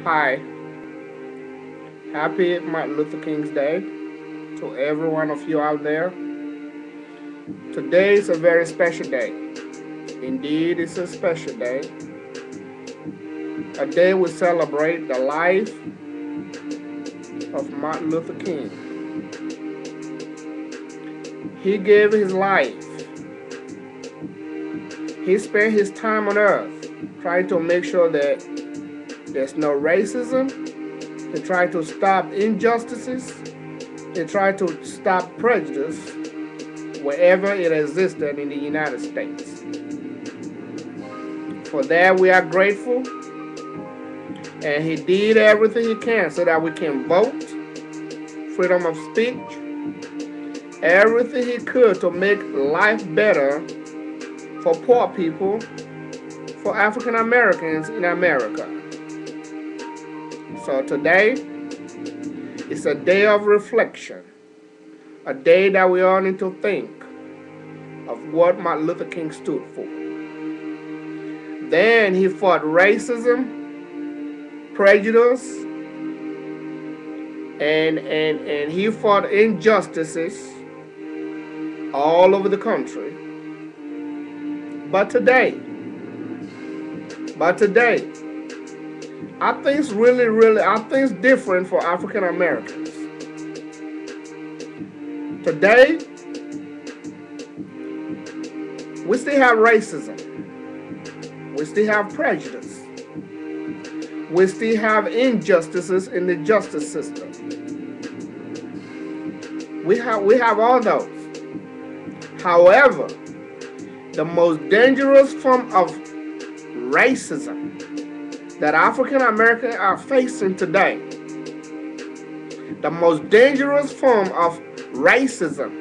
Hi, happy Martin Luther King's Day to every one of you out there. Today is a very special day. Indeed, it's a special day. A day we celebrate the life of Martin Luther King. He gave his life. He spent his time on earth trying to make sure that there's no racism. He tried to stop injustices. He tried to stop prejudice wherever it existed in the United States. For that, we are grateful. And he did everything he can so that we can vote, freedom of speech, everything he could to make life better for poor people, for African Americans in America. So today is a day of reflection, a day that we all need to think of what Martin Luther King stood for. Then he fought racism, prejudice, and he fought injustices all over the country. But today, I think it's different for African Americans. Today, we still have racism. We still have prejudice. We still have injustices in the justice system. We have all those. However, the most dangerous form of racism that African Americans are facing today, the most dangerous form of racism,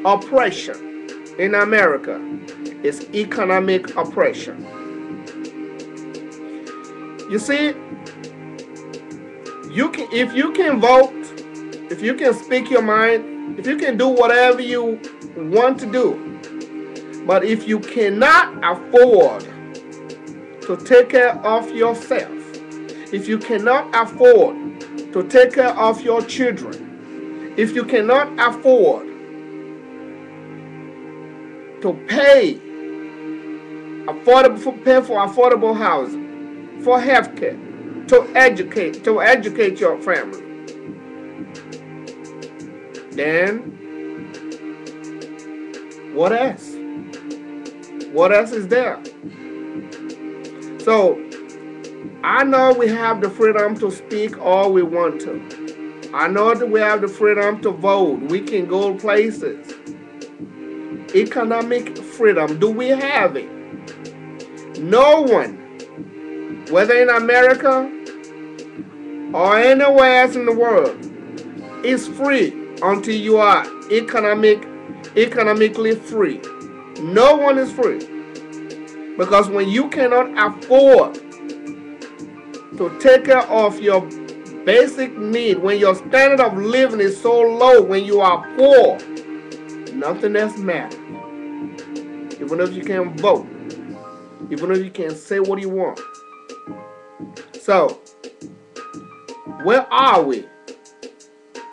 oppression in America, is economic oppression. You see, if you can vote, if you can speak your mind, if you can do whatever you want to do, but if you cannot afford to take care of yourself, if you cannot afford to take care of your children, if you cannot afford to pay for affordable housing, for health care, to educate your family, then what else? What else is there? So I know we have the freedom to speak all we want to. I know that we have the freedom to vote. We can go places. Economic freedom, do we have it? No one, whether in America or anywhere else in the world, is free until you are economically free. No one is free. Because when you cannot afford to take care of your basic need, when your standard of living is so low, when you are poor, nothing else matters. Even if you can vote, even if you can say what you want. So, where are we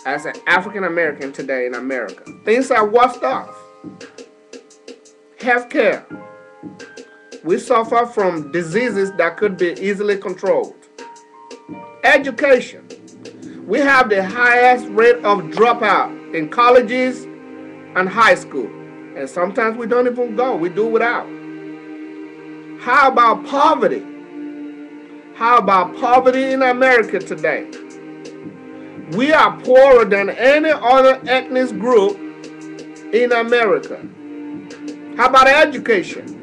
as an African American today in America? Things are worse off. Healthcare. We suffer from diseases that could be easily controlled. Education. We have the highest rate of dropout in colleges and high school. And sometimes we don't even go. We do without. How about poverty? How about poverty in America today? We are poorer than any other ethnic group in America. How about education?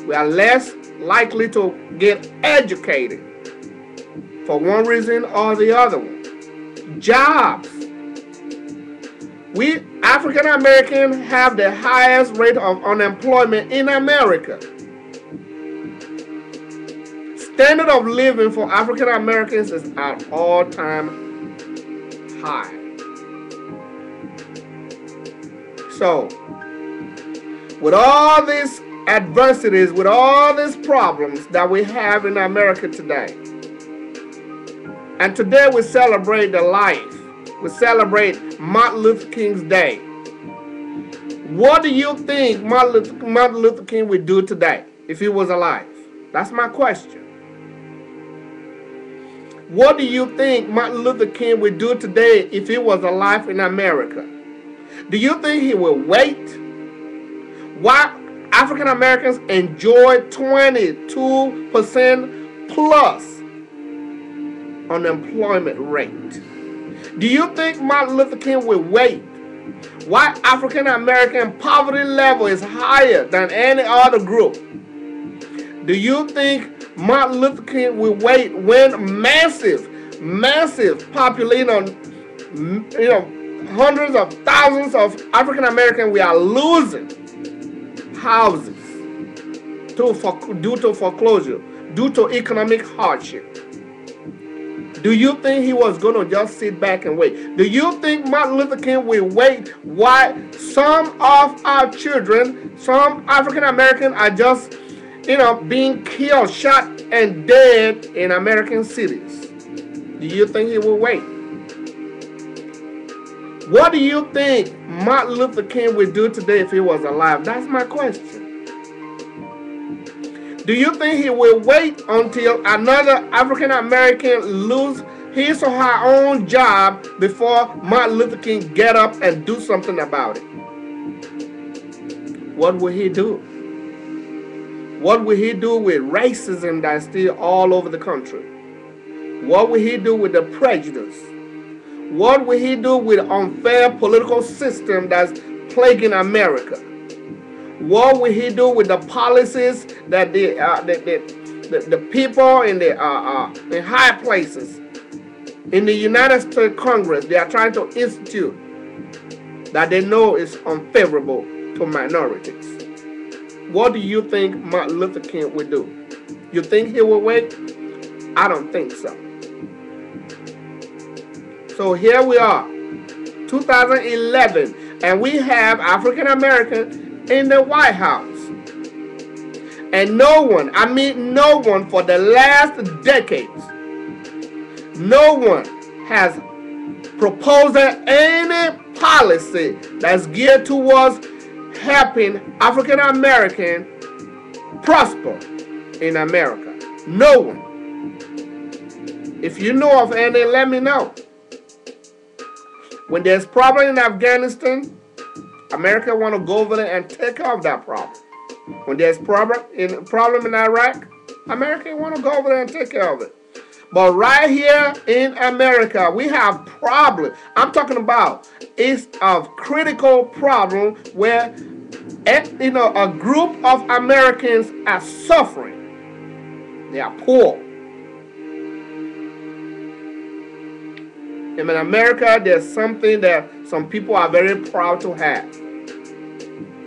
We are less likely to get educated for one reason or the other one. Jobs. We African Americans have the highest rate of unemployment in America. Standard of living for African Americans is at all-time high. So, with all these adversities, with all these problems that we have in America today, And today we celebrate the life. We celebrate Martin Luther King's Day. What do you think Martin Luther King would do today if he was alive? That's my question. What do you think Martin Luther King would do today if he was alive in America? Do you think he will wait? Why African Americans enjoy 22% plus unemployment rate? Do you think Martin Luther King will wait? Why African American poverty level is higher than any other group? Do you think Martin Luther King will wait when massive population, hundreds of thousands of African Americans, we are losing houses due to foreclosure, due to economic hardship? Do you think he was going to just sit back and wait? Do you think Martin Luther King will wait while some of our children, some African Americans are just being killed, shot, and dead in American cities? Do you think he will wait? What do you think Martin Luther King would do today if he was alive? That's my question. Do you think he will wait until another African American lose his or her own job before Martin Luther King get up and do something about it? What will he do? What will he do with racism that's still all over the country? What will he do with the prejudice? What will he do with unfair political system that's plaguing America? What will he do with the policies that the people in high places in the United States Congress they are trying to institute that they know is unfavorable to minorities? What do you think Martin Luther King will do? You think he will wait? I don't think so. So here we are, 2011, and we have African Americans in the White House. And no one, I mean no one for the last decades, no one has proposed any policy that's geared towards helping African Americans prosper in America. No one. If you know of any, let me know. When there's problem in Afghanistan, America want to go over there and take care of that problem. When there's problem in Iraq, America want to go over there and take care of it. But right here in America, we have problem. I'm talking about it's a critical problem where a group of Americans are suffering. They are poor. In America, there's something that some people are very proud to have.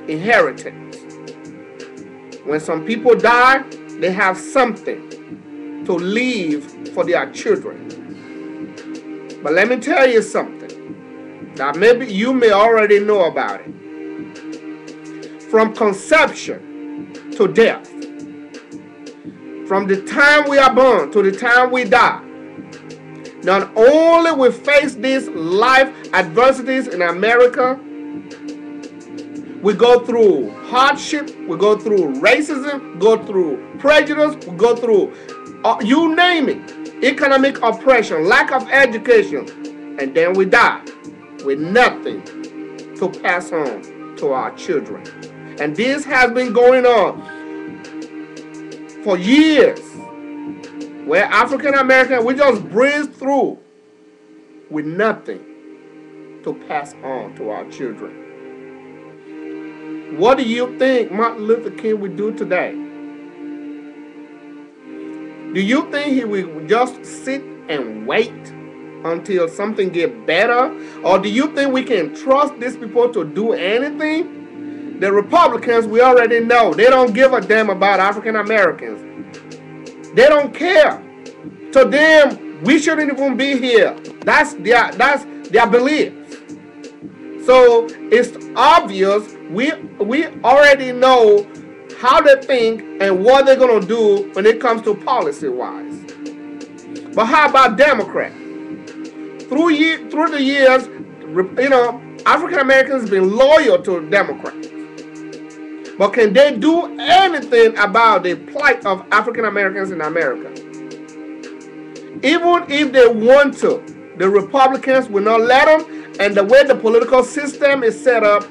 Inheritance. When some people die, they have something to leave for their children. But let me tell you something that maybe you may already know about it. From conception to death, from the time we are born to the time we die, not only we face these life adversities in America, we go through hardship, we go through racism, go through prejudice, we go through, you name it, economic oppression, lack of education, and then we die with nothing to pass on to our children. And this has been going on for years, where African Americans, we just breeze through with nothing to pass on to our children. What do you think Martin Luther King would do today? Do you think he will just sit and wait until something gets better? Or do you think we can trust these people to do anything? The Republicans, we already know, they don't give a damn about African Americans. They don't care. To them, we shouldn't even be here. That's their beliefs. So it's obvious we already know how they think and what they're going to do when it comes to policy-wise. But how about Democrats? Through the years, African Americans have been loyal to Democrats. But can they do anything about the plight of African Americans in America? Even if they want to, the Republicans will not let them, and the way the political system is set up,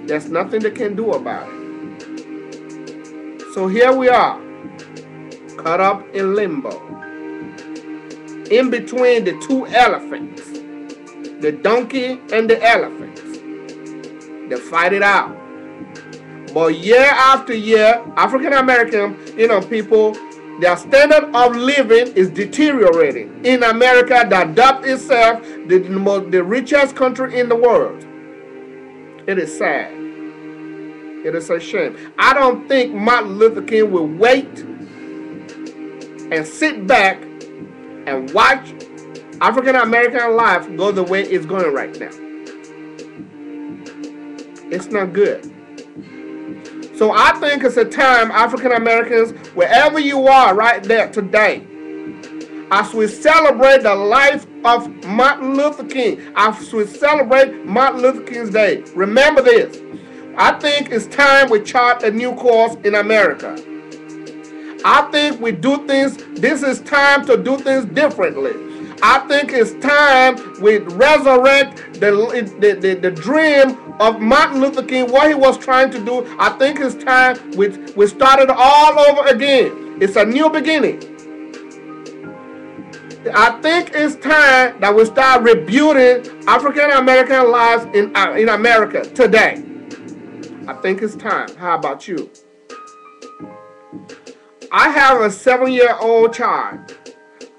there's nothing they can do about it. So here we are, caught up in limbo, in between the two elephants, the donkey and the elephant. They fight it out. But year after year, African American, people, their standard of living is deteriorating. In America, that dubbed itself the richest country in the world. It is sad. It is a shame. I don't think Martin Luther King will wait and sit back and watch African American life go the way it's going right now. It's not good. So I think it's a time, African Americans, wherever you are right there today, as we celebrate the life of Martin Luther King, as we celebrate Martin Luther King's Day, remember this. I think it's time we chart a new course in America. I think we do things, this is time to do things differently. I think it's time we resurrect the dream of Martin Luther King, what he was trying to do. I think it's time we start it all over again. It's a new beginning. I think it's time that we start rebuilding African American lives in America today. I think it's time. How about you? I have a 7-year-old child.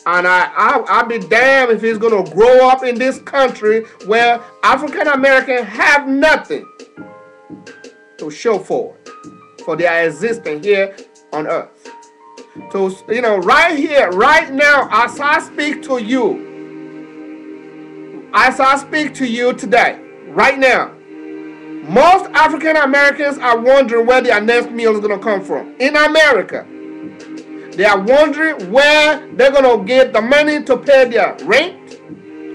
And I'll be damned if he's going to grow up in this country where African Americans have nothing to show for their existence here on earth. So, right here, right now, as I speak to you today, right now, most African Americans are wondering where their next meal is going to come from in America. They are wondering where they're going to get the money to pay their rent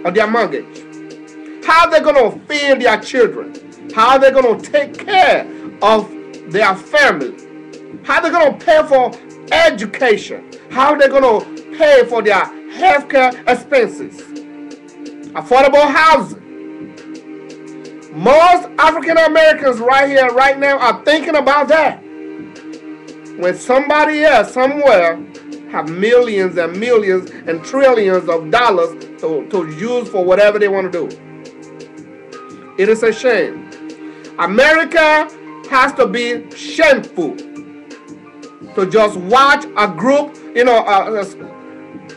or their mortgage. How they're going to feed their children. How they're going to take care of their family. How they're going to pay for education. How they're going to pay for their healthcare expenses. Affordable housing. Most African Americans right here, right now, are thinking about that. When somebody else somewhere have millions and millions and trillions of dollars to use for whatever they want to do. It is a shame. America has to be shameful to just watch a group,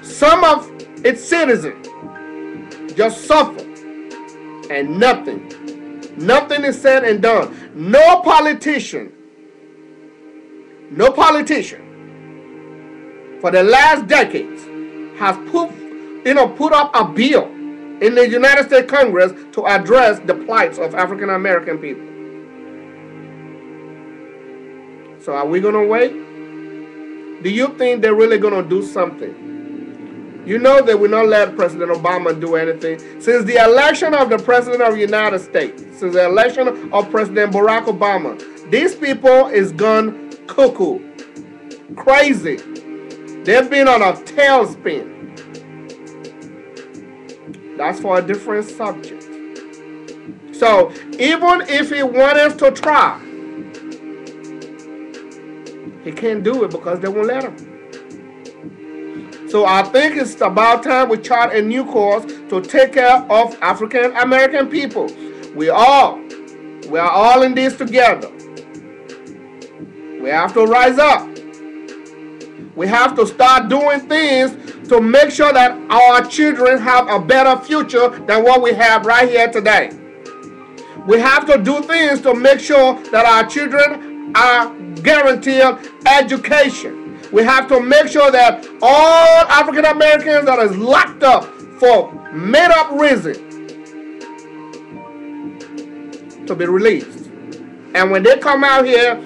some of its citizens just suffer and nothing is said and done. No politician for the last decades has put up a bill in the United States Congress to address the plights of African American people. So are we going to wait? Do you think they're really going to do something? You know they will not let President Obama do anything. Since the election of the President of the United States, since the election of President Barack Obama, these people is gone cuckoo, crazy. They've been on a tailspin. That's for a different subject. So even if he wanted to try, he can't do it because they won't let him. So I think it's about time we chart a new course to take care of African American people. We are all in this together. We have to rise up. We have to start doing things to make sure that our children have a better future than what we have right here today. We have to do things to make sure that our children are guaranteed education. We have to make sure that all African Americans that is locked up for made up reason to be released. And when they come out here,